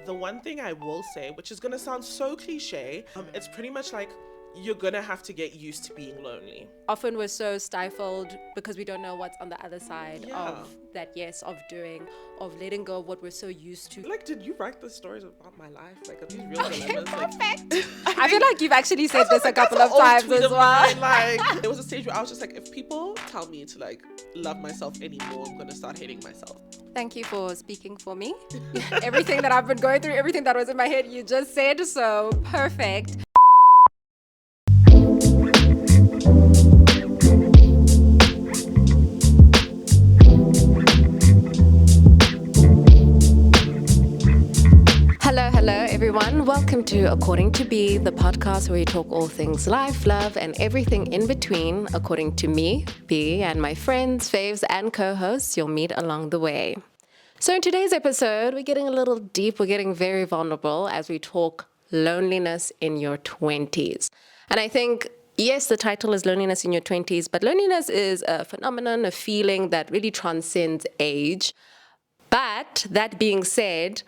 The one thing I will say, which is going to sound so cliche, it's pretty much like you're going to have to get used to being lonely. Often we're so stifled because we don't know what's on the other side Yeah. of that, yes, of doing, of letting go of what we're so used to. Like, did you write the stories about my life? Like, are these real dilemmas? Perfect. I feel like you've actually said this a couple that's of an old times tweet as of well. mine. Like, there was a stage where I was just like, if people tell me to like love myself anymore, I'm going to start hating myself. Thank you for speaking for me. Everything that I've been going through, everything that was in my head, you just said, so perfect. Hello, everyone. Welcome to According to B, the podcast where we talk all things life, love, and everything in between, according to me, B, and my friends, faves, and co-hosts you'll meet along the way. So in today's episode, we're getting a little deep. We're getting very vulnerable as we talk loneliness in your 20s. And I think, yes, the title is Loneliness in Your 20s, but loneliness is a phenomenon, a feeling that really transcends age. But that being said,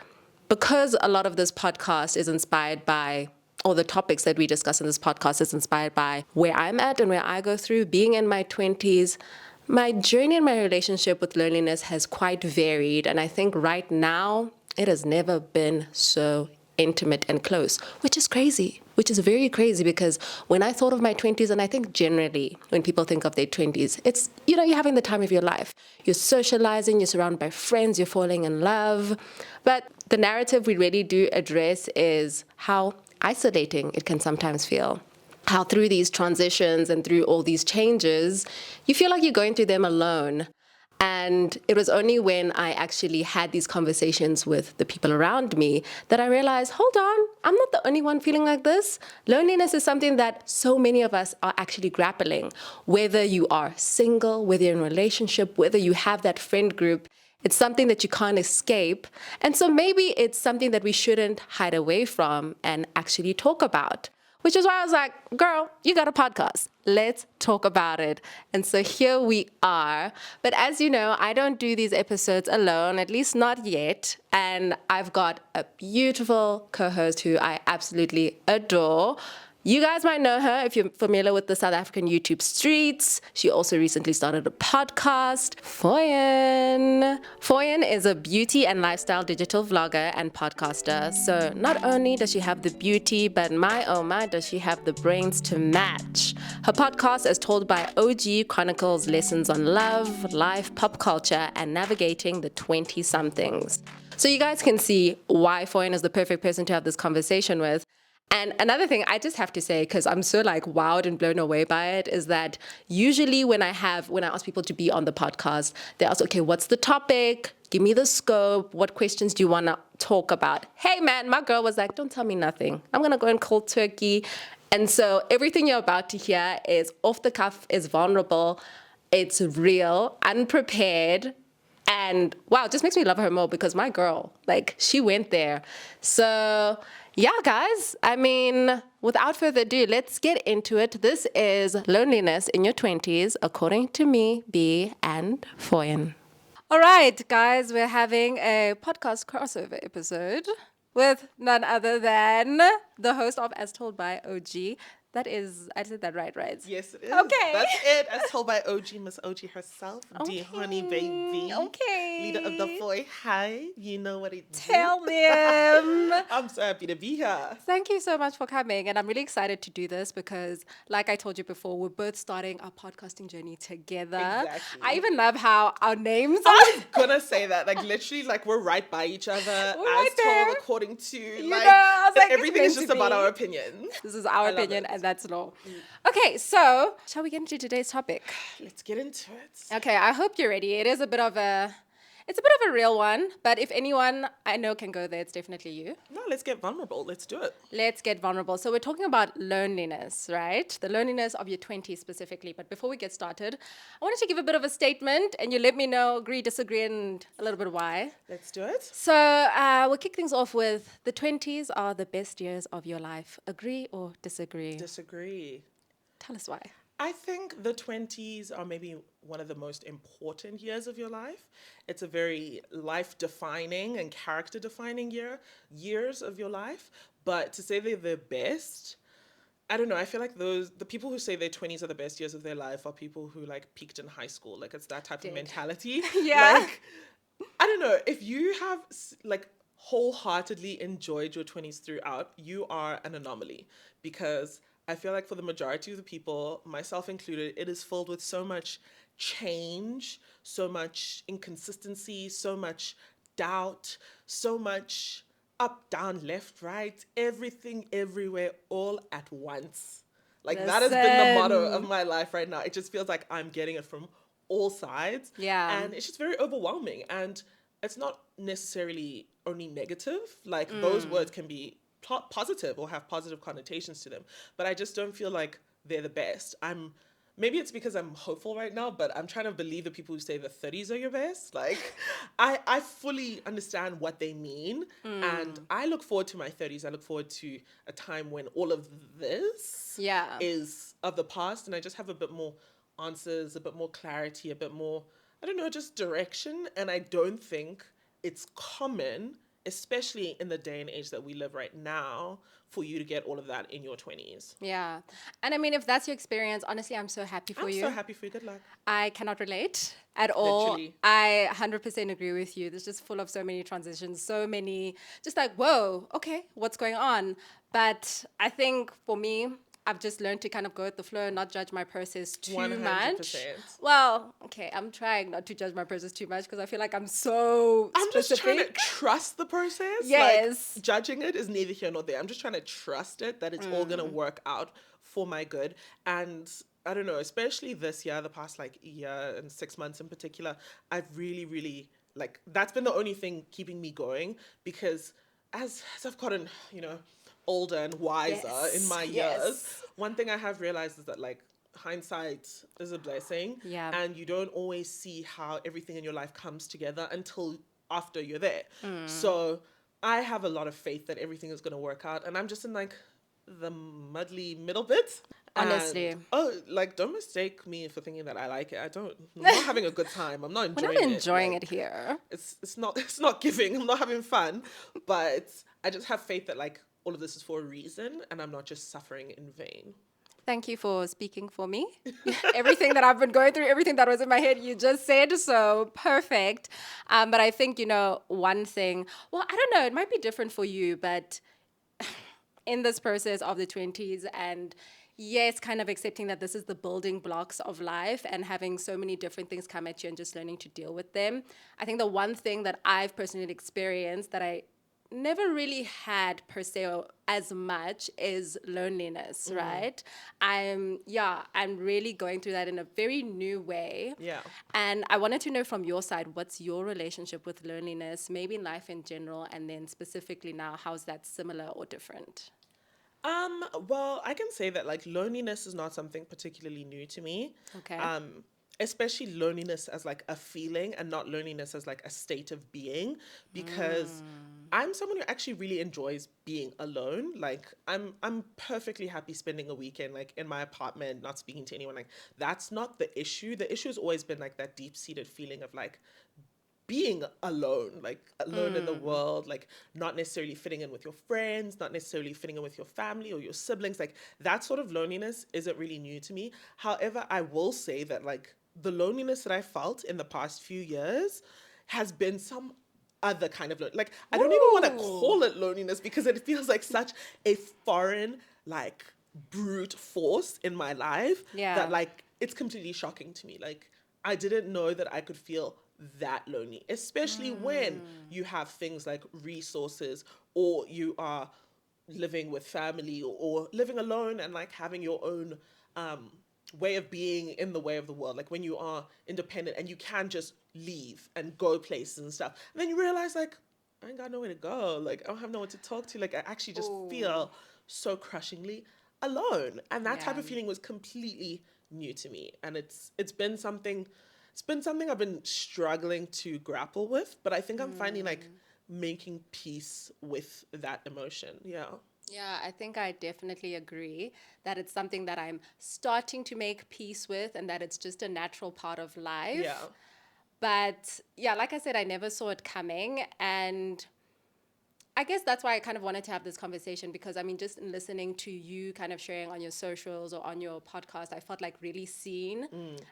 because a lot of this podcast is inspired by, or the topics that we discuss in this podcast is inspired by where I'm at and where I go through being in my 20s, my journey in my relationship with loneliness has quite varied. And I think right now, it has never been so intimate and close, which is crazy, which is very crazy because when I thought of my 20s, and I think generally when people think of their 20s, it's, you're having the time of your life. You're socializing, you're surrounded by friends, you're falling in love. But the narrative we really do address is how isolating it can sometimes feel. How through these transitions and through all these changes, you feel like you're going through them alone. And it was only when I actually had these conversations with the people around me that I realized, hold on, I'm not the only one feeling like this. Loneliness is something that so many of us are actually grappling. Whether you are single, whether you're in a relationship, whether you have that friend group, it's something that you can't escape. And so maybe it's something that we shouldn't hide away from and actually talk about. Which is why I was like, girl, you got a podcast. Let's talk about it. And so here we are. But as you know, I don't do these episodes alone, at least not yet. And I've got a beautiful co-host who I absolutely adore. You guys might know her if you're familiar with the South African YouTube streets. She also recently started a podcast, Foyin. Foyin is a beauty and lifestyle digital vlogger and podcaster. So not only does she have the beauty, but my oh my, does she have the brains to match. Her podcast is told by OG chronicles lessons on love, life, pop culture, and navigating the 20-somethings. So you guys can see why Foyin is the perfect person to have this conversation with. And another thing I just have to say, because I'm so like wowed and blown away by it, is that usually when I ask people to be on the podcast, they ask, okay, what's the topic? Give me the scope. What questions do you want to talk about? Hey man, my girl was like, don't tell me nothing. I'm going to go in cold turkey. And so everything you're about to hear is off the cuff, is vulnerable. It's real, unprepared. And wow, it just makes me love her more because my girl, like she went there. So yeah, guys, I mean, without further ado, let's get into it. This is Loneliness in Your 20s, according to me, B, and Foyin. All right, guys, we're having a podcast crossover episode with none other than the host of As Told by OG. That is, I said that right? Yes, it is. Okay. That's it. As told by OG, Miss OG herself. Okay. Dear honey baby. Okay. Leader of the Foy. Hi. You know what it is. Tell them. I'm so happy to be here. Thank you so much for coming. And I'm really excited to do this because, like I told you before, we're both starting our podcasting journey together. Exactly. I even love how our names are. I was gonna say that. Like, literally, like, we're right by each other. We're right as there. told according to, I was like, everything is it's meant just to about be. our opinions. This is our I love opinion, it. and that's law. Okay, so shall we get into today's topic? Let's get into it. Okay, I hope you're ready. It's a bit of a real one, but if anyone I know can go there, it's definitely you. No, let's get vulnerable. Let's do it. Let's get vulnerable. So we're talking about loneliness, right? The loneliness of your 20s specifically. But before we get started, I wanted to give a bit of a statement and you let me know, agree, disagree, and a little bit why. Let's do it. So we'll kick things off with the 20s are the best years of your life. Agree or disagree? Disagree. Tell us why. I think the 20s are maybe one of the most important years of your life. It's a very life defining and character defining years of your life. But to say they're the best, I don't know. I feel like the people who say their 20s are the best years of their life are people who like peaked in high school. Like it's that type of Dead. mentality. Yeah. Like, I don't know. If you have like wholeheartedly enjoyed your 20s throughout, you are an anomaly because I feel like for the majority of the people, myself included, it is filled with so much change, so much inconsistency, so much doubt, so much up, down, left, right, everything, everywhere, all at once. Like that has been the motto of Listen. my life right now. It just feels like I'm getting it from all sides. Yeah. And it's just very overwhelming. And it's not necessarily only negative. Like those words can be positive or have positive connotations to them. But I just don't feel like they're the best. Maybe it's because I'm hopeful right now, but I'm trying to believe the people who say the 30s are your best. Like, I fully understand what they mean. And I look forward to my 30s. I look forward to a time when all of this Yeah. is of the past. And I just have a bit more answers, a bit more clarity, a bit more, I don't know, just direction. And I don't think it's common, especially in the day and age that we live right now, for you to get all of that in your 20s. Yeah. And I mean, if that's your experience, honestly, I'm so happy for I'm you. so happy for you. Good luck. I cannot relate at all. Literally. I 100% agree with you. There's just full of so many transitions, so many, just like, whoa, okay, what's going on? But I think for me, I've just learned to kind of go with the flow and not judge my process too 100%. much. Well, okay, I'm trying not to judge my process too much because I feel like I'm so I'm just trying to specific. trust the process. Yes. Like, judging it is neither here nor there. I'm just trying to trust it that it's all going to work out for my good. And I don't know, especially this year, the past like year and 6 months in particular, I've really, really, like, that's been the only thing keeping me going because as I've gotten, older and wiser in my years, Yes. one thing I have realized is that like hindsight is a blessing. Yeah. And you don't always see how everything in your life comes together until after you're there. So I have a lot of faith that everything is going to work out. And I'm just in like the muddly middle bit. Honestly. And, like, don't mistake me for thinking that I like it. I'm not having a good time. I'm not We're enjoying not it. enjoying Like, it here. it's not giving. I'm not having fun. But I just have faith that like all of this is for a reason and I'm not just suffering in vain. Thank you for speaking for me. Everything that I've been going through, everything that was in my head, you just said, so perfect. But I think, one thing, well, I don't know, it might be different for you, but in this process of the 20s and yes, kind of accepting that this is the building blocks of life and having so many different things come at you and just learning to deal with them. I think the one thing that I've personally experienced that I never really had per se or as much is loneliness, right? I'm really going through that in a very new way. Yeah. And I wanted to know from your side, what's your relationship with loneliness, maybe in life in general, and then specifically now, how's that similar or different? Well, I can say that like loneliness is not something particularly new to me. Okay. Especially loneliness as like a feeling and not loneliness as like a state of being because I'm someone who actually really enjoys being alone. Like I'm perfectly happy spending a weekend like in my apartment, not speaking to anyone. Like that's not the issue. The issue has always been like that deep-seated feeling of like being alone, like alone in the world, like not necessarily fitting in with your friends, not necessarily fitting in with your family or your siblings. Like that sort of loneliness isn't really new to me. However, I will say that like the loneliness that I felt in the past few years has been some other kind of like I don't even want to call it loneliness because it feels like such a foreign like brute force in my life that like it's completely shocking to me. Like I didn't know that I could feel that lonely, especially when you have things like resources or you are living with family or living alone and like having your own way of being in the way of the world. Like when you are independent and you can just leave and go places and stuff. And then you realize like, I ain't got nowhere to go. Like I don't have no one to talk to. Like I actually just feel so crushingly alone. And that type of feeling was completely new to me. And it's been something I've been struggling to grapple with, but I think I'm finally like making peace with that emotion. Yeah. Yeah, I think I definitely agree that it's something that I'm starting to make peace with and that it's just a natural part of Yeah. life. But yeah, like I said, I never saw it coming. And I guess that's why I kind of wanted to have this conversation because I mean, just in listening to you kind of sharing on your socials or on your podcast, I felt like really seen.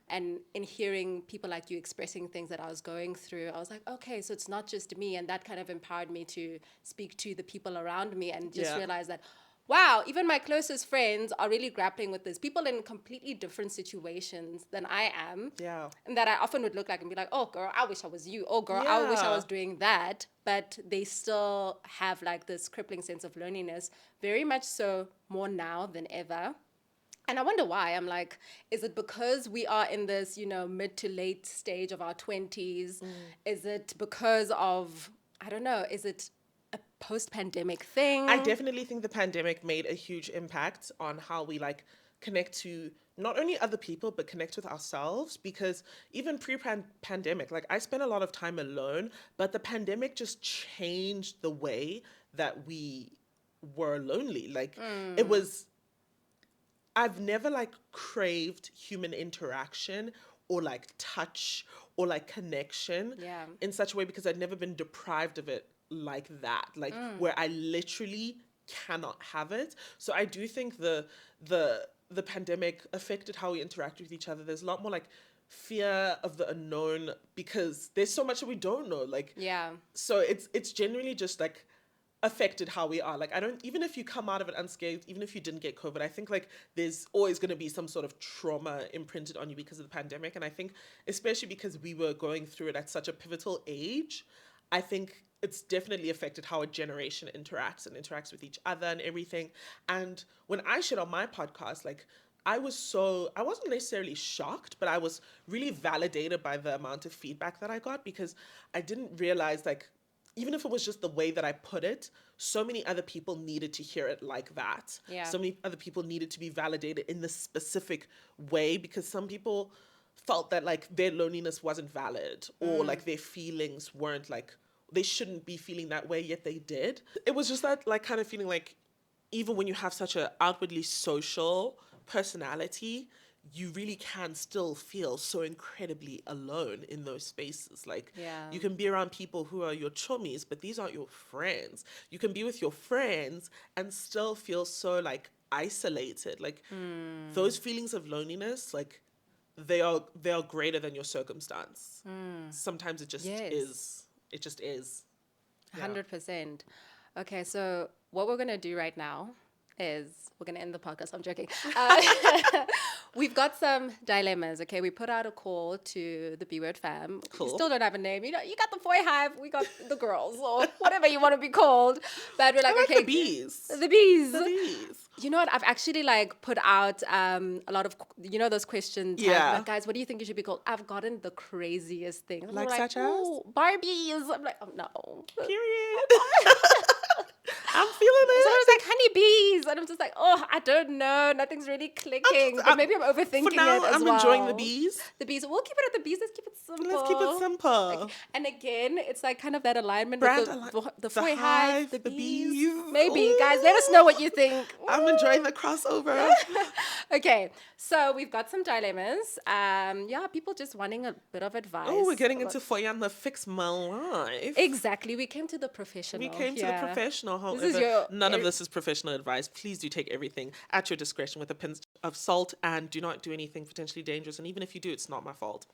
And in hearing people like you expressing things that I was going through, I was like, okay, so it's not just me. And that kind of empowered me to speak to the people around me and just Yeah. realize that, wow, even my closest friends are really grappling with this. People in completely different situations than I am. Yeah. And that I often would look like and be like, oh, girl, I wish I was you. Oh, girl, I wish I Yeah. was doing that. But they still have like this crippling sense of loneliness, very much so more now than ever. And I wonder why. I'm like, is it because we are in this, mid to late stage of our 20s? Is it because of, I don't know, is it a post pandemic I thing? definitely think the pandemic made a huge impact on how we like connect to not only other people but connect with ourselves, because even pre-pandemic, like I spent a lot of time alone, but the pandemic just changed the way that we were lonely. Like it was, I've never like craved human interaction or like touch or like connection Yeah. in such a way, because I'd never been deprived of it like that. Like where I literally cannot have it. So I do think the pandemic affected how we interact with each other. There's a lot more like fear of the unknown because there's so much that we don't know. Like Yeah. so it's generally just like affected how we are. Like I don't, even if you come out of it unscathed, even if you didn't get COVID, I think like there's always going to be some sort of trauma imprinted on you because of the pandemic. And I think especially because we were going through it at such a pivotal age, I think it's definitely affected how a generation interacts with each other and everything. And when I shared on my podcast, like I wasn't necessarily shocked, but I was really validated by the amount of feedback that I got, because I didn't realize, like, even if it was just the way that I put it, so many other people needed to hear it like that. Yeah. So many other people needed to be validated in this specific way, because some people felt that like their loneliness wasn't valid, or like their feelings weren't like, they shouldn't be feeling that way, yet they did. It was just that like kind of feeling like even when you have such a outwardly social personality, you really can still feel so incredibly alone in those spaces. Like Yeah. you can be around people who are your chummies, but these aren't your friends. You can be with your friends and still feel so like isolated. Like those feelings of loneliness, like they are greater than your circumstance. Sometimes it just Yes. is. It just is. Yeah. 100%. Okay, so what we're going to do right now is we're going to end the podcast. I'm joking. We've got some dilemmas, okay? We put out a call to the B Word fam. We Cool. still don't have a name. You got the Foy Hive, we got the girls, or whatever you want to be called. But we're like, I like okay, the bees. the bees. The bees. You know what? I've actually like put out a lot of those question tags. Yeah. Like, guys, what do you think you should be called? I've gotten the craziest things. And Like they're such as? oh, Barbies. I'm like, oh no. Period. I'm feeling So I it. was like honeybees, and I'm just like, oh, I don't know, nothing's really clicking. But maybe I'm overthinking For now, it as I'm well. enjoying the bees. The bees. We'll keep it at the bees. Let's keep it simple. Let's keep it simple. And again, it's like kind of that alignment Brand with the the Foy hive, Hive, the the bees. bees. Maybe, Ooh. guys, let us know what you think. I'm enjoying the crossover. Okay, so we've got some dilemmas. Yeah, people just wanting a bit of advice. Oh, we're getting into Foyinla Fix My Life. Exactly. We came to the professional. We came to the here. professional. However, This is your none of this is professional advice. Please do take everything at your discretion with a pinch of salt, and do not do anything potentially dangerous. And even if you do, it's not my fault.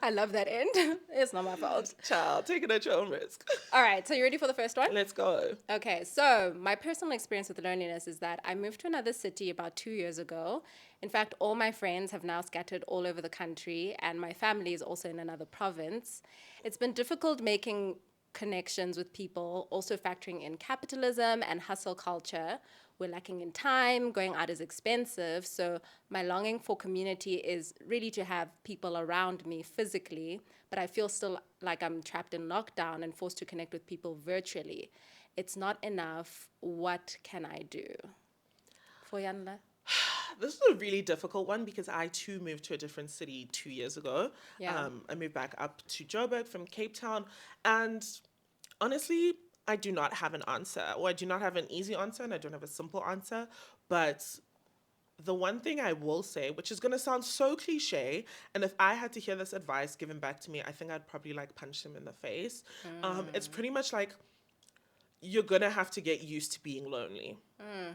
I love that end. It's not my fault. Child, take it at your own risk. All right, so you ready for the first one? Let's go. Okay, so my personal experience with loneliness is that I moved to another city about 2 years ago. In fact, all my friends have now scattered all over the country, and my family is also in another province. It's been difficult making connections with people, also factoring in capitalism and hustle culture. We're lacking in time, going out is expensive. So my longing for community is really to have people around me physically, but I feel still like I'm trapped in lockdown and forced to connect with people virtually. It's not enough. What can I do? Foyinla? This is a really difficult one because I too moved to a different city 2 years ago. Yeah. I moved back up to Joburg from Cape Town, and honestly, I do not have an answer, or I do not have an easy answer, and I don't have a simple answer. But the one thing I will say, which is going to sound so cliche, and if I had to hear this advice given back to me, I think I'd probably like punch him in the face. It's pretty much like you're going to have to get used to being lonely.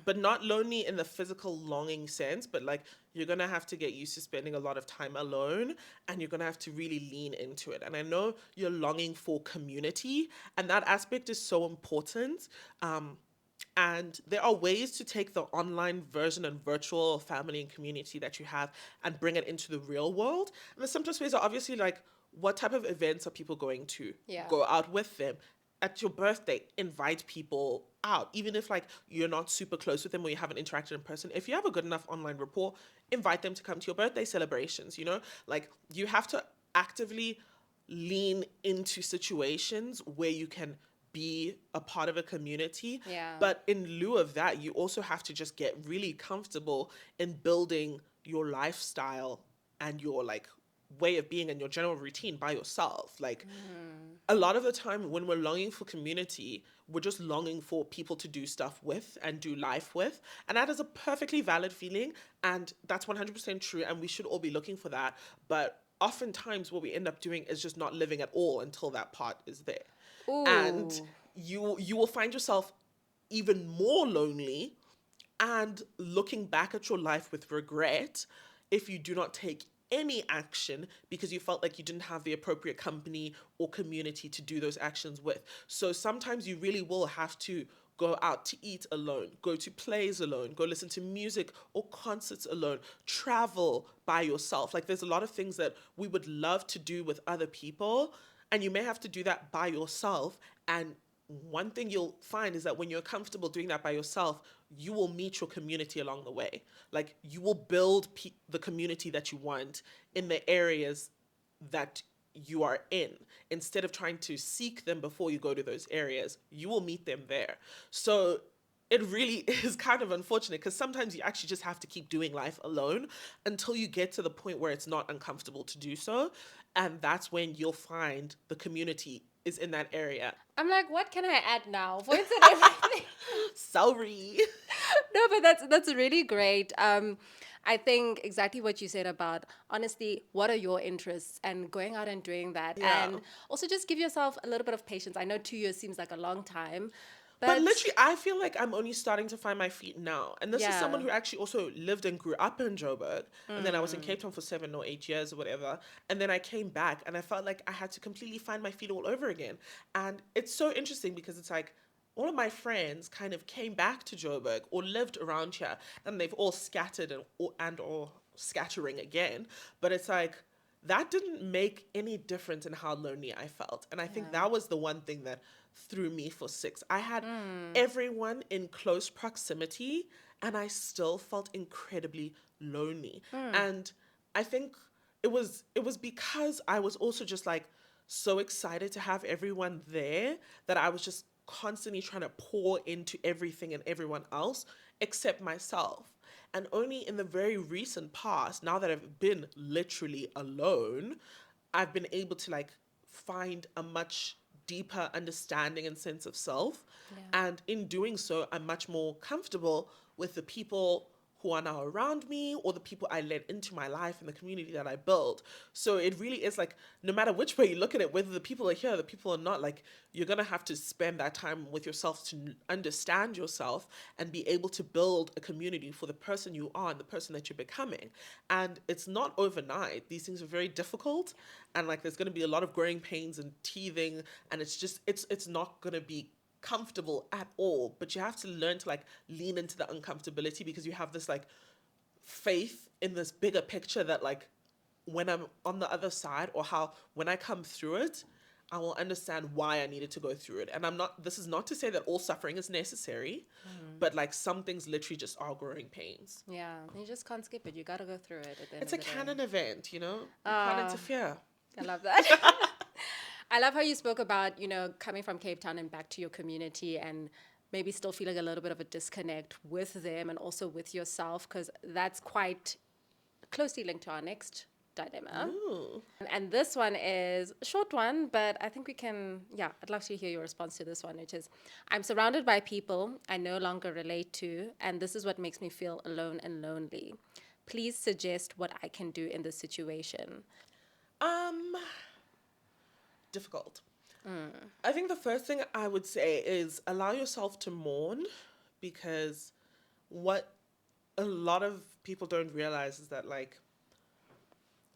But not lonely in the physical longing sense, but like you're going to have to get used to spending a lot of time alone, and you're going to have to really lean into it. And I know you're longing for community, and that aspect is so important. And there are ways to take the online version and virtual family and community that you have and bring it into the real world. And the simplest ways are obviously like, what type of events are people going to? Yeah. Go out with them. At your birthday, invite people out. Even if like you're not super close with them or you haven't interacted in person, if you have a good enough online rapport, invite them to come to your birthday celebrations, you know? Like you have to actively lean into situations where you can be a part of a community. Yeah. But in lieu of that, you also have to just get really comfortable in building your lifestyle and your like way of being and your general routine by yourself. Like a lot of the time when we're longing for community, we're just longing for people to do stuff with and do life with. And that is a perfectly valid feeling. And that's 100% true. And we should all be looking for that. But oftentimes what we end up doing is just not living at all until that part is there. Ooh. And you will find yourself even more lonely and looking back at your life with regret if you do not take any action because you felt like you didn't have the appropriate company or community to do those actions with. So sometimes you really will have to go out to eat alone, go to plays alone, go listen to music or concerts alone, travel by yourself. Like there's a lot of things that we would love to do with other people, and you may have to do that by yourself. And one thing you'll find is that when you're comfortable doing that by yourself, you will meet your community along the way. Like you will build the community that you want in the areas that you are in. Instead of trying to seek them before you go to those areas, you will meet them there. So it really is kind of unfortunate because sometimes you actually just have to keep doing life alone until you get to the point where it's not uncomfortable to do so. And that's when you'll find the community is in that area. I'm like, what can I add now? Voice and everything. Sorry. No, but that's really great. I think exactly what you said about honestly, what are your interests and going out and doing that. Yeah. And also just give yourself a little bit of patience. I know 2 years seems like a long time. But literally, I feel like I'm only starting to find my feet now. And this is Yeah. someone who actually also lived and grew up in Joburg. And then I was in Cape Town for 7 or 8 years or whatever. And then I came back and I felt like I had to completely find my feet all over again. And it's so interesting because it's like all of my friends kind of came back to Joburg or lived around here. And they've all scattered and or scattering again. But it's like, that didn't make any difference in how lonely I felt. And I think that was the one thing that threw me for 6. I had everyone in close proximity and I still felt incredibly lonely. And I think it was because I was also just like so excited to have everyone there that I was just constantly trying to pour into everything and everyone else except myself. And only in the very recent past, now that I've been literally alone, I've been able to like find a much deeper understanding and sense of self. Yeah. And in doing so, I'm much more comfortable with the people who are now around me or the people I let into my life and the community that I build. So it really is like, no matter which way you look at it, whether the people are here, the people are not, like you're going to have to spend that time with yourself to understand yourself and be able to build a community for the person you are and the person that you're becoming. And it's not overnight. These things are very difficult. And like, there's going to be a lot of growing pains and teething. And it's just, it's not going to be comfortable at all, but you have to learn to like lean into the uncomfortability because you have this like faith in this bigger picture that like when I'm on the other side or how when I come through it, I will understand why I needed to go through it. And this is not to say that all suffering is necessary, but like some things literally just are growing pains. Yeah, you just can't skip it. You got to go through it. At the end It's a of the day. canon event, you know? You can't interfere. I love that. I love how you spoke about, coming from Cape Town and back to your community and maybe still feeling a little bit of a disconnect with them and also with yourself, because that's quite closely linked to our next dilemma. Ooh. And this one is a short one, but I think we can, yeah, I'd love to hear your response to this one, which is, I'm surrounded by people I no longer relate to, and this is what makes me feel alone and lonely. Please suggest what I can do in this situation. Um, difficult. I think the first thing I would say is allow yourself to mourn, because what a lot of people don't realize is that, like,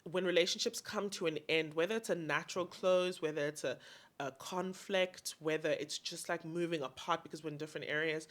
when relationships come to an end, whether it's a natural close, whether it's a conflict, whether it's just like moving apart because we're in different areas,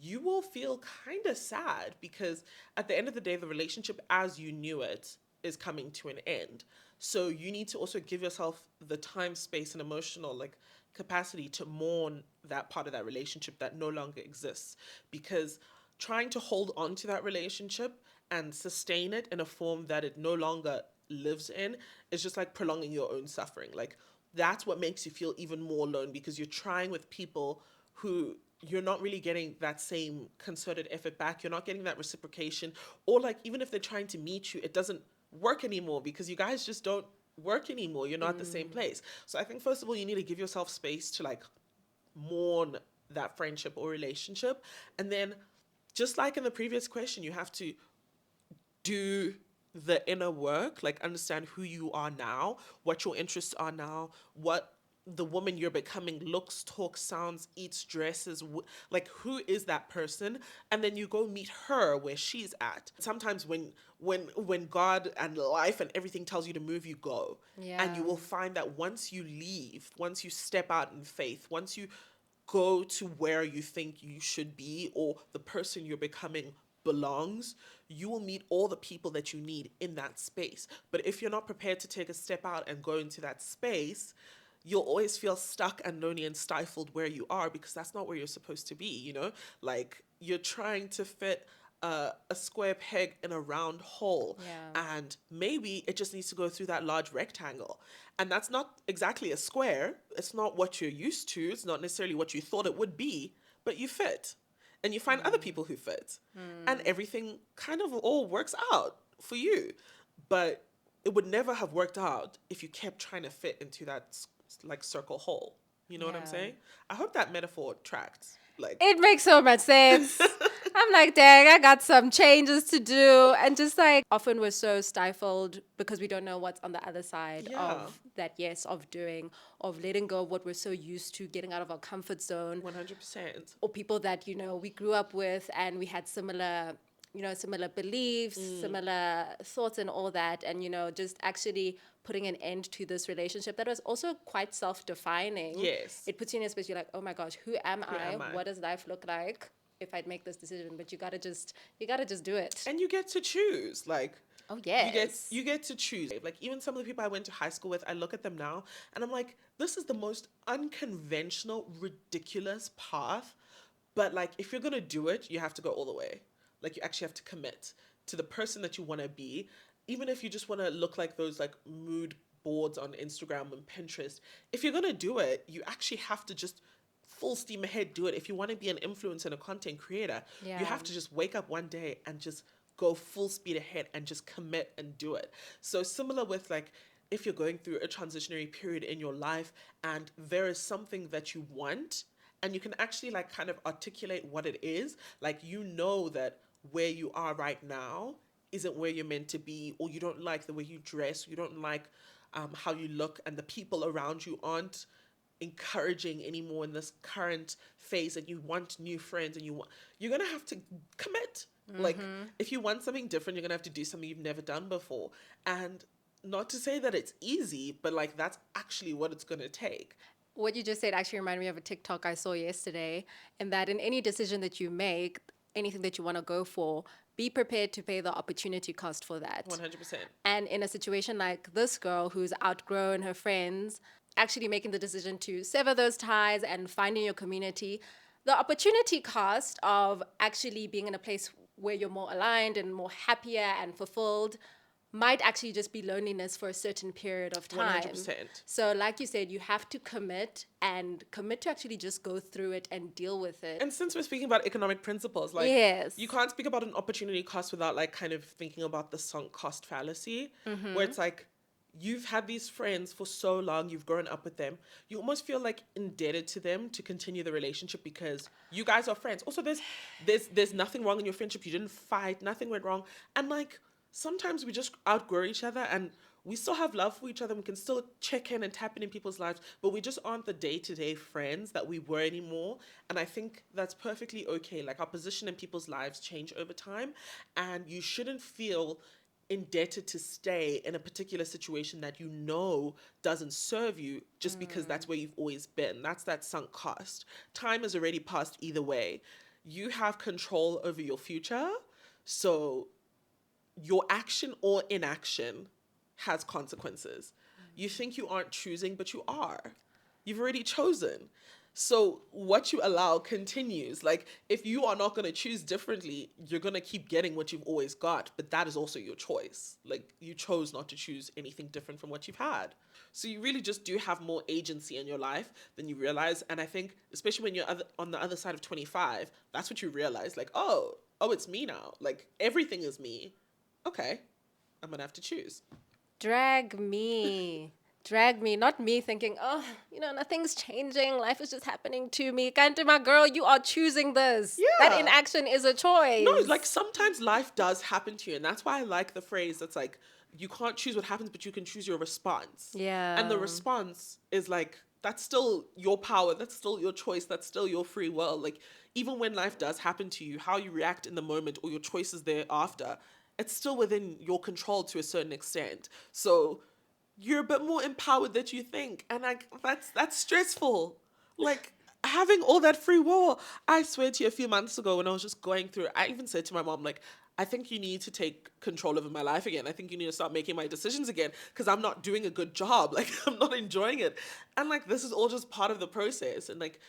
you will feel kind of sad, because at the end of the day, the relationship as you knew it is coming to an end. So you need to also give yourself the time, space, and emotional like capacity to mourn that part of that relationship that no longer exists, because trying to hold on to that relationship and sustain it in a form that it no longer lives in is just like prolonging your own suffering. Like, that's what makes you feel even more alone, because you're trying with people who you're not really getting that same concerted effort back. You're not getting that reciprocation. Or like, even if they're trying to meet you, it doesn't work anymore because you guys just don't work anymore. You're not at the same place. So I think first of all, you need to give yourself space to like mourn that friendship or relationship. And then, just like in the previous question, you have to do the inner work, like understand who you are now, what your interests are now, what the woman you're becoming looks, talks, sounds, eats, dresses, like who is that person, and then you go meet her where she's at. Sometimes when God and life and everything tells you to move, you go. And you Yeah. will find that once you leave, once you step out in faith, once you go to where you think you should be or the person you're becoming belongs, you will meet all the people that you need in that space. But if you're not prepared to take a step out and go into that space, you'll always feel stuck and lonely and stifled where you are, because that's not where you're supposed to be, you know? Like, you're trying to fit a square peg in a round hole. Yeah. And maybe it just needs to go through that large rectangle. And that's not exactly a square. It's not what you're used to. It's not necessarily what you thought it would be, but you fit. And you find other people who fit. And everything kind of all works out for you. But it would never have worked out if you kept trying to fit into that like circle hole. You know what I'm Yeah. saying? I hope that metaphor tracks. Like, It makes so much sense. I'm like, dang, I got some changes to do. And just like, often we're so stifled because we don't know what's on the other side yeah, of that, yes, of doing, of letting go of what we're so used to, getting out of our comfort zone, 100%. or people that, you know, we grew up with and we had similar, you know, similar beliefs, similar thoughts and all that. And, you know, just actually putting an end to this relationship that was also quite self-defining. Yes. It puts you in a space you're like, oh my gosh, who am Who I? am I? What does life look like if I'd make this decision? But you gotta just do it. And you get to choose. Like, Oh you get yes. you get to choose. Like, even some of the people I went to high school with, I look at them now and I'm like, this is the most unconventional, ridiculous path. But like, if you're gonna do it, you have to go all the way. Like, you actually have to commit to the person that you want to be, even if you just want to look like those like mood boards on Instagram and Pinterest. If you're gonna do it, you actually have to just full steam ahead do it. If you want to be an influencer and a content creator, you Yeah. have to just wake up one day and just go full speed ahead and just commit and do it. So similar with like, if you're going through a transitionary period in your life and there is something that you want and you can actually like kind of articulate what it is, like, you know that where you are right now isn't where you're meant to be, or you don't like the way you dress, you don't like how you look, and the people around you aren't encouraging anymore in this current phase, and you want new friends, and you're gonna have to commit. Like, if you want something different, you're gonna have to do something you've never done before. And not to say that it's easy, but like, that's actually what it's gonna take. What you just said actually reminded me of a TikTok I saw yesterday, and that in any decision that you make, anything that you want to go for, be prepared to pay the opportunity cost for that. 100%. And in a situation like this girl who's outgrown her friends, actually making the decision to sever those ties and finding your community, the opportunity cost of actually being in a place where you're more aligned and more happier and fulfilled might actually just be loneliness for a certain period of time. 100%. So, like you said, you have to commit to actually just go through it and deal with it. And since we're speaking about economic principles, like, Yes. you can't speak about an opportunity cost without like kind of thinking about the sunk cost fallacy, Mm-hmm. where it's like you've had these friends for so long, you've grown up with them, you almost feel like indebted to them to continue the relationship because you guys are friends. Also, there's nothing wrong in your friendship. You didn't fight, nothing went wrong, and like sometimes we just outgrow each other and we still have love for each other. We can still check in and tap in people's lives, but we just aren't the day-to-day friends that we were anymore. And I think that's perfectly okay. Like, our position in people's lives change over time, and you shouldn't feel indebted to stay in a particular situation that you know doesn't serve you just because that's where you've always been. That's that sunk cost. Time has already passed either way. You have control over your future. So your action or inaction has consequences. You think you aren't choosing, but you are. You've already chosen. So what you allow continues. Like, if you are not going to choose differently, you're going to keep getting what you've always got, but that is also your choice. Like, you chose not to choose anything different from what you've had. So you really just do have more agency in your life than you realize. And I think, especially when you're on the other side of 25, that's what you realize. Like, oh, it's me now. Like, everything is me. Okay, I'm going to have to choose. Drag me. Drag me, not me thinking, oh, nothing's changing. Life is just happening to me. Kanti, my girl, you are choosing this. That Yeah. inaction is a choice. No, like, sometimes life does happen to you. And that's why I like the phrase that's like, you can't choose what happens, but you can choose your response. Yeah. And the response is like, that's still your power. That's still your choice. That's still your free will. Like, even when life does happen to you, how you react in the moment or your choices thereafter, it's still within your control to a certain extent. So you're a bit more empowered than you think. And like, that's stressful. Like, having all that free will. I swear to you, a few months ago when I was just going through it, I even said to my mom, like, I think you need to take control over my life again. I think you need to start making my decisions again because I'm not doing a good job. Like, I'm not enjoying it. And like, this is all just part of the process. And like,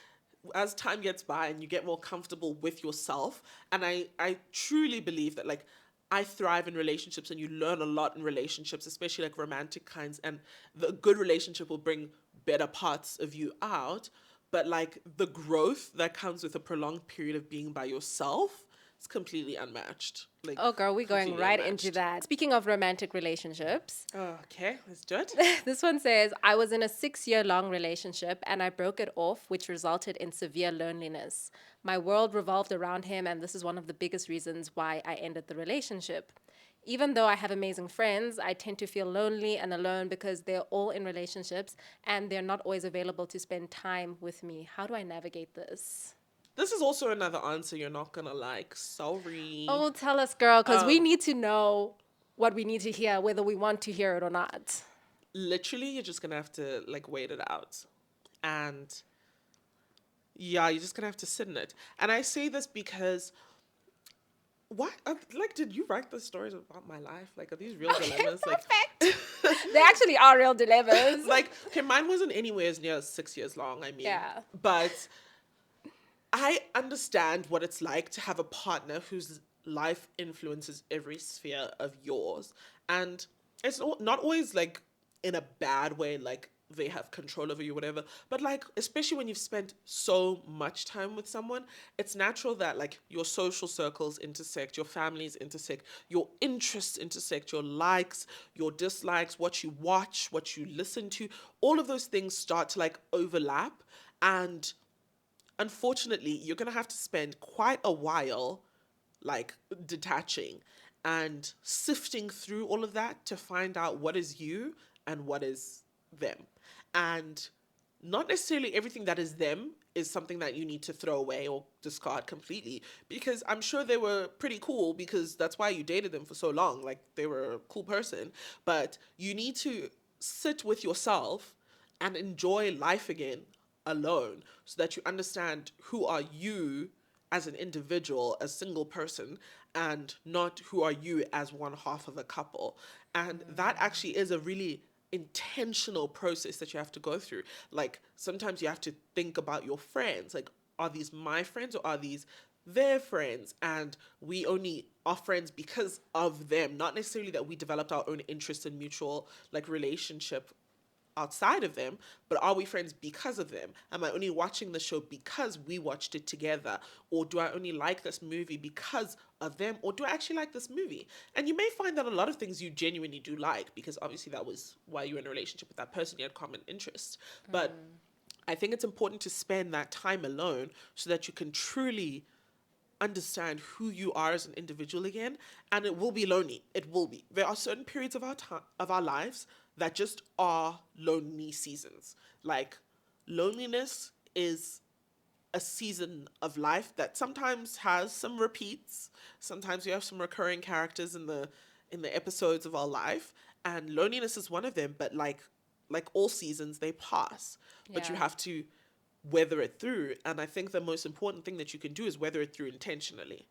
as time gets by and you get more comfortable with yourself, and I truly believe that, like, I thrive in relationships and you learn a lot in relationships, especially like romantic kinds, and the good relationship will bring better parts of you out. But like, the growth that comes with a prolonged period of being by yourself, it's completely unmatched. Like, Oh, girl, we're going completely right unmatched. into that. Speaking of romantic relationships, Okay, let's do it. this one says, I was in a 6-year long relationship and I broke it off, which resulted in severe loneliness. My world revolved around him, and this is one of the biggest reasons why I ended the relationship. Even though I have amazing friends, I tend to feel lonely and alone because they're all in relationships and they're not always available to spend time with me. How do I navigate this? This is also another answer you're not gonna like. Sorry. Oh, tell us, girl, because we need to know what we need to hear, whether we want to hear it or not. Literally, you're just gonna have to like wait it out. And yeah, you're just gonna have to sit in it. And I say this because what like, did you write the stories about my life? Like, are these real dilemmas? Perfect. They actually are real dilemmas. Like, okay, mine wasn't anywhere as near 6 years long, I mean. Yeah. But I understand what it's like to have a partner whose life influences every sphere of yours. And it's not always like in a bad way, like they have control over you, whatever. But like, especially when you've spent so much time with someone, it's natural that like your social circles intersect, your families intersect, your interests intersect, your likes, your dislikes, what you watch, what you listen to, all of those things start to like overlap. And unfortunately, you're going to have to spend quite a while like detaching and sifting through all of that to find out what is you and what is them. And not necessarily everything that is them is something that you need to throw away or discard completely, because I'm sure they were pretty cool because that's why you dated them for so long. Like, they were a cool person, but you need to sit with yourself and enjoy life again alone so that you understand who are you as an individual, a single person, and not who are you as one half of a couple. And that actually is a really intentional process that you have to go through. Like, sometimes you have to think about your friends. Like, are these my friends or are these their friends, and we only are friends because of them, not necessarily that we developed our own interest in mutual like relationship outside of them, but are we friends because of them? Am I only watching the show because we watched it together? Or do I only like this movie because of them? Or do I actually like this movie? And you may find that a lot of things you genuinely do like, because obviously that was why you were in a relationship with that person, you had common interests. But I think it's important to spend that time alone so that you can truly understand who you are as an individual again. And it will be lonely. It will be. There are certain periods of our time, of our lives, that just are lonely seasons. Like, loneliness is a season of life that sometimes has some repeats. Sometimes we have some recurring characters in the episodes of our life, and loneliness is one of them. But like all seasons, they pass. But you Yeah. have to weather it through. And I think the most important thing that you can do is weather it through intentionally,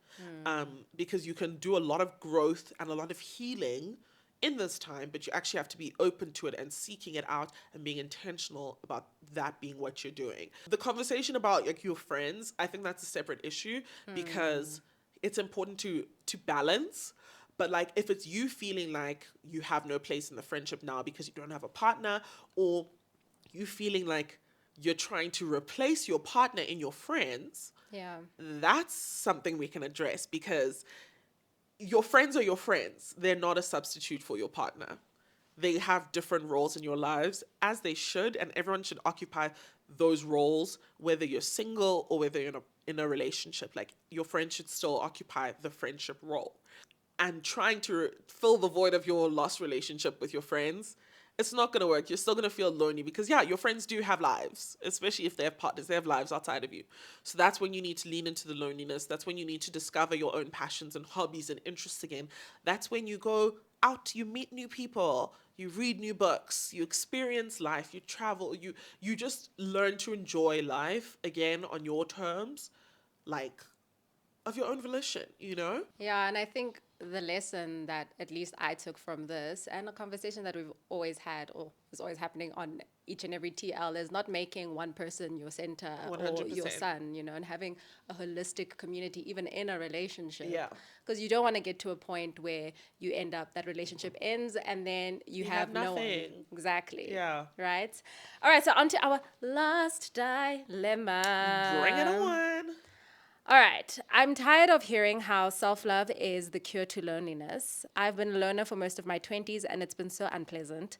because you can do a lot of growth and a lot of healing in this time, but you actually have to be open to it and seeking it out and being intentional about that being what you're doing. The conversation about like your friends, I think that's a separate issue, because it's important to balance. But like, if it's you feeling like you have no place in the friendship now because you don't have a partner, or you feeling like you're trying to replace your partner in your friends, Yeah. that's something we can address, because your friends are your friends. They're not a substitute for your partner. They have different roles in your lives, as they should, and everyone should occupy those roles, whether you're single or whether you're in a relationship. Like, your friend should still occupy the friendship role. And trying to fill the void of your lost relationship with your friends, it's not going to work. You're still going to feel lonely, because yeah, your friends do have lives, especially if they have partners. They have lives outside of you. So that's when you need to lean into the loneliness. That's when you need to discover your own passions and hobbies and interests again. That's when you go out, you meet new people, you read new books, you experience life, you travel, you just learn to enjoy life again on your terms, like, of your own volition, you know? Yeah, and I think the lesson that at least I took from this, and a conversation that we've always had or is always happening on each and every TL, is not making one person your center or your 100%. sun, and having a holistic community, even in a relationship. Yeah. Because you don't want to get to a point where you end up, that relationship ends, and then you You have have no one. nothing. Exactly. Yeah. Right? All right, so on to our last dilemma. Bring it on. All right. I'm tired of hearing how self love is the cure to loneliness. I've been a loner for most of my 20s, and it's been so unpleasant.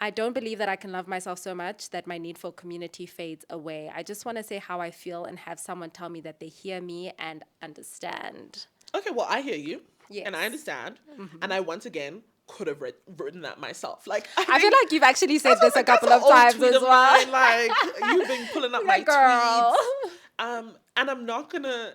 I don't believe that I can love myself so much that my need for community fades away. I just want to say how I feel and have someone tell me that they hear me and understand. Okay, well, I hear you. Yes. And I understand. And I, once again, could have written that myself. Like, I feel like you've actually said that's this a like, that's couple an of old times tweet as of well. mine. Like, you've been pulling up my girl. tweets. And I'm not gonna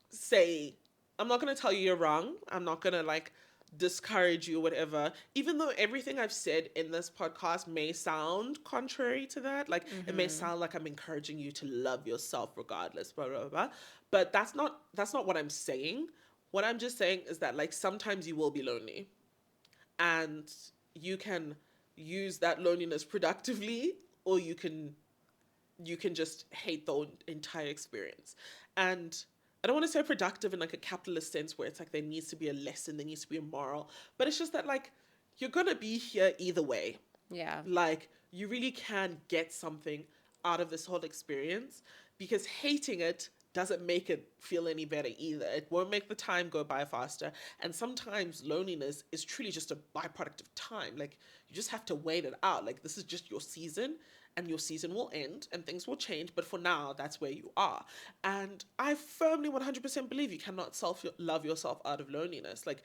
say, I'm not gonna tell you you're wrong. I'm not gonna like discourage you or whatever. Even though everything I've said in this podcast may sound contrary to that. Like, it may sound like I'm encouraging you to love yourself regardless, blah blah blah. But that's not what I'm saying. What I'm just saying is that, like, sometimes you will be lonely, and you can use that loneliness productively, or you can just hate the entire experience. And I don't want to say productive in like a capitalist sense where it's like there needs to be a lesson, there needs to be a moral, but it's just that, like, you're gonna be here either way. Yeah. Like, you really can get something out of this whole experience, because hating it doesn't make it feel any better either. It won't make the time go by faster. And sometimes loneliness is truly just a byproduct of time. Like, you just have to wait it out. Like, this is just your season, and your season will end and things will change. But for now, that's where you are. And I firmly 100% believe you cannot love yourself out of loneliness. Like,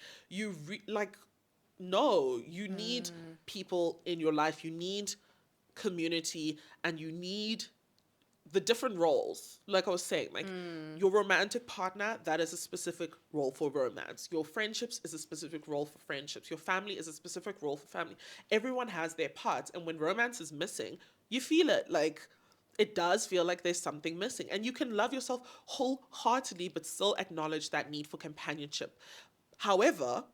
no, you need people in your life. You need community, and you need the different roles. Like I was saying, like, your romantic partner, that is a specific role for romance. Your friendships is a specific role for friendships. Your family is a specific role for family. Everyone has their parts. And when romance is missing, you feel it. Like, it does feel like there's something missing. And you can love yourself wholeheartedly, but still acknowledge that need for companionship. However,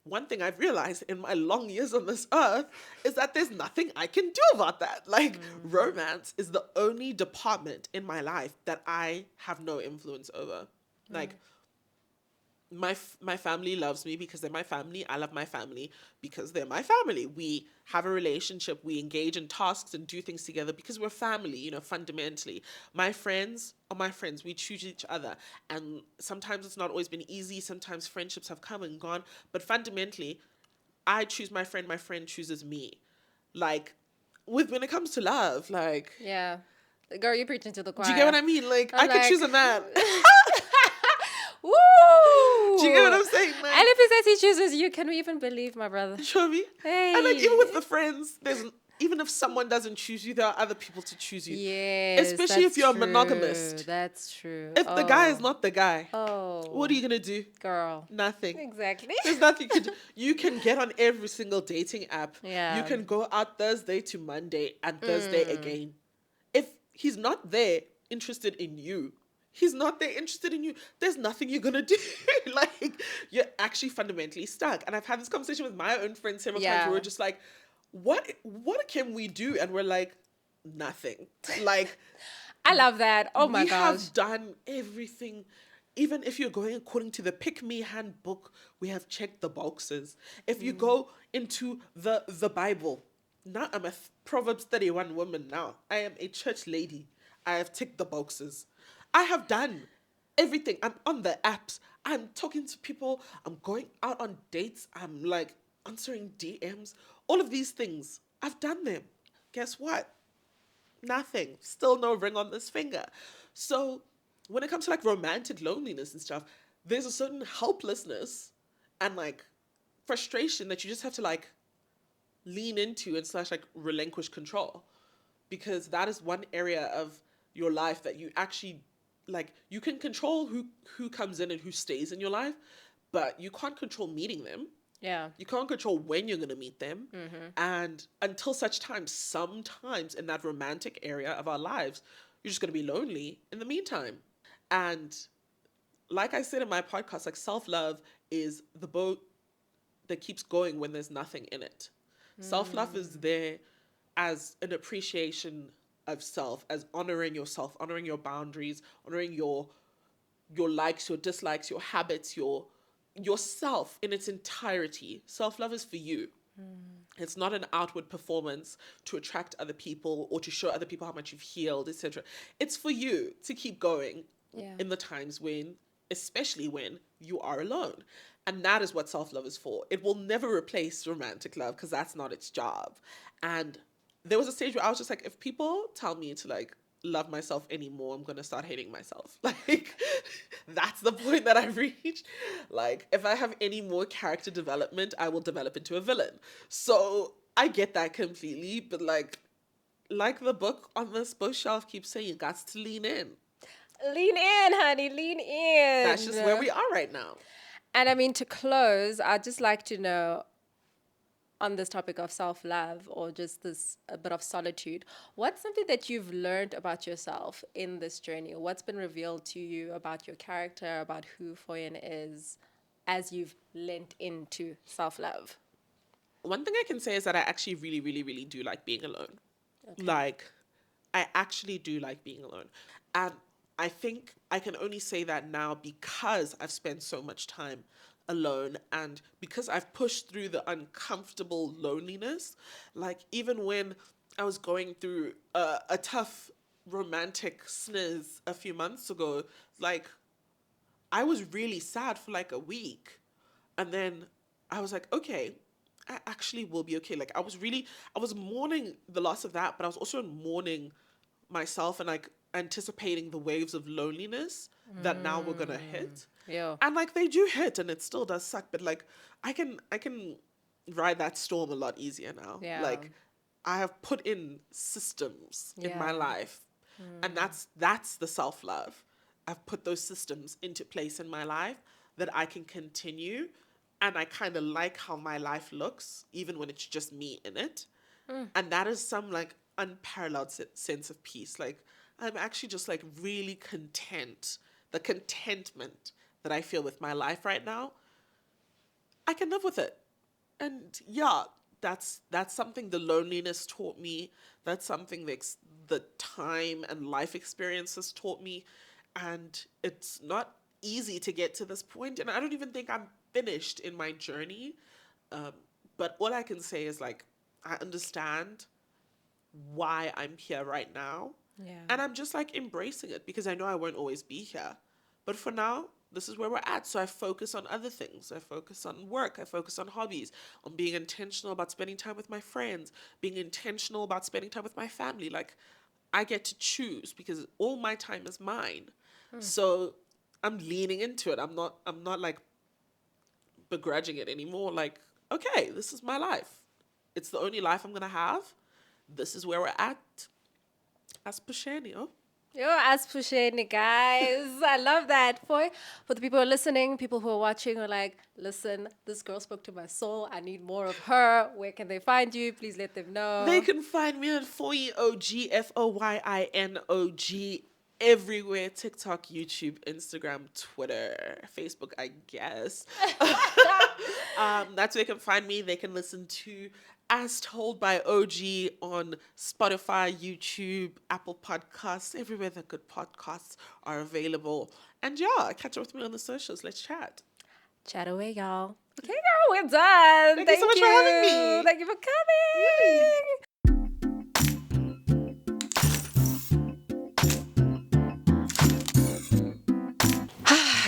one thing I've realized in my long years on this earth is that there's nothing I can do about that. Like, romance is the only department in my life that I have no influence over. Like, my family loves me because they're my family. I love my family because they're my family. We have a relationship. We engage in tasks and do things together because we're family, you know, fundamentally. My friends are my friends. We choose each other. And sometimes it's not always been easy. Sometimes friendships have come and gone. But fundamentally, I choose my friend chooses me. Like, when it comes to love, like, Yeah. Girl, you're preaching to the do you get what choir. I mean? Like, I'm I could like, choose a man. woo! Do you get what I'm saying? And Like, if he says he chooses you, can we even believe, my brother? show me. And like, even Hey. with the friends, even if someone doesn't choose you, there are other people to choose you. Yes, Especially if that's you're a true. monogamist. That's true. If the guy is Oh. not the guy, what Oh. are you gonna do? Girl. Nothing. Exactly. There's nothing you can do. You can get on every single dating app. You Yeah. can go out Thursday to Monday and Thursday again. If he's not there interested in you, he's not there interested in you, there's nothing you're gonna do. Like, you're actually fundamentally stuck. And I've had this conversation with my own friends several times where we're just like, what can we do? And we're like, nothing. Like, I love that. Oh my we gosh. have done everything. Even if you're going according to the Pick Me handbook, we have checked the boxes. If you go into the Bible, now I'm a Proverbs 31 woman now. I am a church lady. I have ticked the boxes. I have done everything. I'm on the apps. I'm talking to people. I'm going out on dates. I'm like answering DMs. All of these things. I've done them. Guess what? Nothing. Still no ring on this finger. So when it comes to like romantic loneliness and stuff, there's a certain helplessness and like frustration that you just have to like lean into and slash like relinquish control, because that is one area of your life that you actually like. You can control who comes in and who stays in your life, but you can't control meeting them. Yeah. You can't control when you're going to meet them. And until such time, sometimes in that romantic area of our lives, you're just going to be lonely in the meantime. And like I said in my podcast, like, self-love is the boat that keeps going when there's nothing in it. Self-love is there as an appreciation of self, as honoring yourself, honoring your boundaries, honoring your likes, your dislikes, your habits, yourself in its entirety. Self-love is for you. It's not an outward performance to attract other people or to show other people how much you've healed, etc. It's for you to keep going Yeah. in the times when, especially when you are alone. And that is what self-love is for. It will never replace romantic love because that's not its job. And there was a stage where I was just like, if people tell me to like love myself anymore, I'm gonna start hating myself. Like, that's the point that I've reached. Like, if I have any more character development, I will develop into a villain. So I get that completely, but like the book on this bookshelf keeps saying, you got to lean in. Lean in, honey. Lean in. That's just where we are right now. And I mean, to close, I'd just like to know, on this topic of self-love or just this a bit of solitude, what's something that you've learned about yourself in this journey? What's been revealed to you about your character, about who Foyin is, as you've lent into self-love? One thing I can say is that I actually really, really, really do like being alone. Like, I actually do like being alone. And I think I can only say that now because I've spent so much time alone and because I've pushed through the uncomfortable loneliness. Like, even when I was going through a tough romantic sniz a few months ago, like, I was really sad for like a week. And then I was like, okay, I actually will be okay. Like, I was mourning the loss of that, but I was also mourning myself and like anticipating the waves of loneliness that now were gonna hit. Yeah. And like, they do hit and it still does suck, but like, I can ride that storm a lot easier now. Yeah. Like, I have put in systems in my Yeah. life, and that's the self-love. I've put those systems into place in my life that I can continue, and I kind of like how my life looks even when it's just me in it. And that is some like unparalleled sense of peace. Like, I'm actually just like really content. The contentment that I feel with my life right now, I can live with it. And yeah, that's something the loneliness taught me. That's something the time and life experiences taught me. And it's not easy to get to this point, and I don't even think I'm finished in my journey. But all I can say is like, I understand why I'm here right now. Yeah. And I'm just like embracing it because I know I won't always be here. But for now, this is where we're at. So I focus on other things. I focus on work. I focus on hobbies, on being intentional about spending time with my friends, being intentional about spending time with my family. Like, I get to choose because all my time is mine. So I'm leaning into it. I'm not like begrudging it anymore. Like, okay, this is my life. It's the only life I'm gonna have. This is where we're at. As Pashani, oh. Yo, as pushing, guys. I love that. For the people who are listening, people who are watching are like, listen, this girl spoke to my soul. I need more of her. Where can they find you? Please let them know. They can find me on Foyin OG, Foyinog, everywhere. TikTok, YouTube, Instagram, Twitter, Facebook, I guess. That's where they can find me. They can listen to As Told by OG on Spotify, YouTube, Apple Podcasts, everywhere that good podcasts are available. And yeah, catch up with me on the socials. Let's chat. Chat away, y'all. Okay, girl, we're done. Thank you so much for having me. Thank you for coming.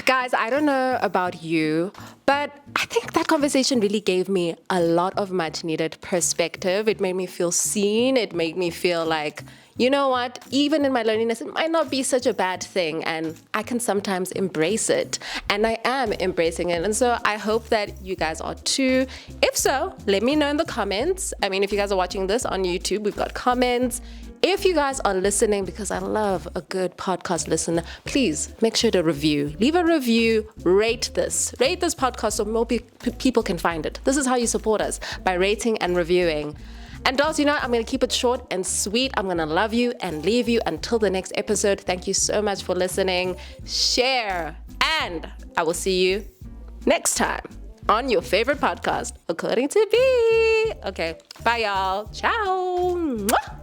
Guys, I don't know about you, but I think that conversation really gave me a lot of much needed perspective. It made me feel seen. It made me feel like, you know what, even in my loneliness, it might not be such a bad thing, and I can sometimes embrace it. And I am embracing it. And so I hope that you guys are too. If so, let me know in the comments. I mean, if you guys are watching this on YouTube, we've got comments. If you guys are listening, because I love a good podcast listener, please make sure to review. Leave a review, rate this podcast so more people can find it. This is how you support us, by rating and reviewing. And dolls, you know, I'm going to keep it short and sweet. I'm going to love you and leave you until the next episode. Thank you so much for listening. Share, and I will see you next time on your favorite podcast, According to B. Okay, bye y'all. Ciao. Mwah.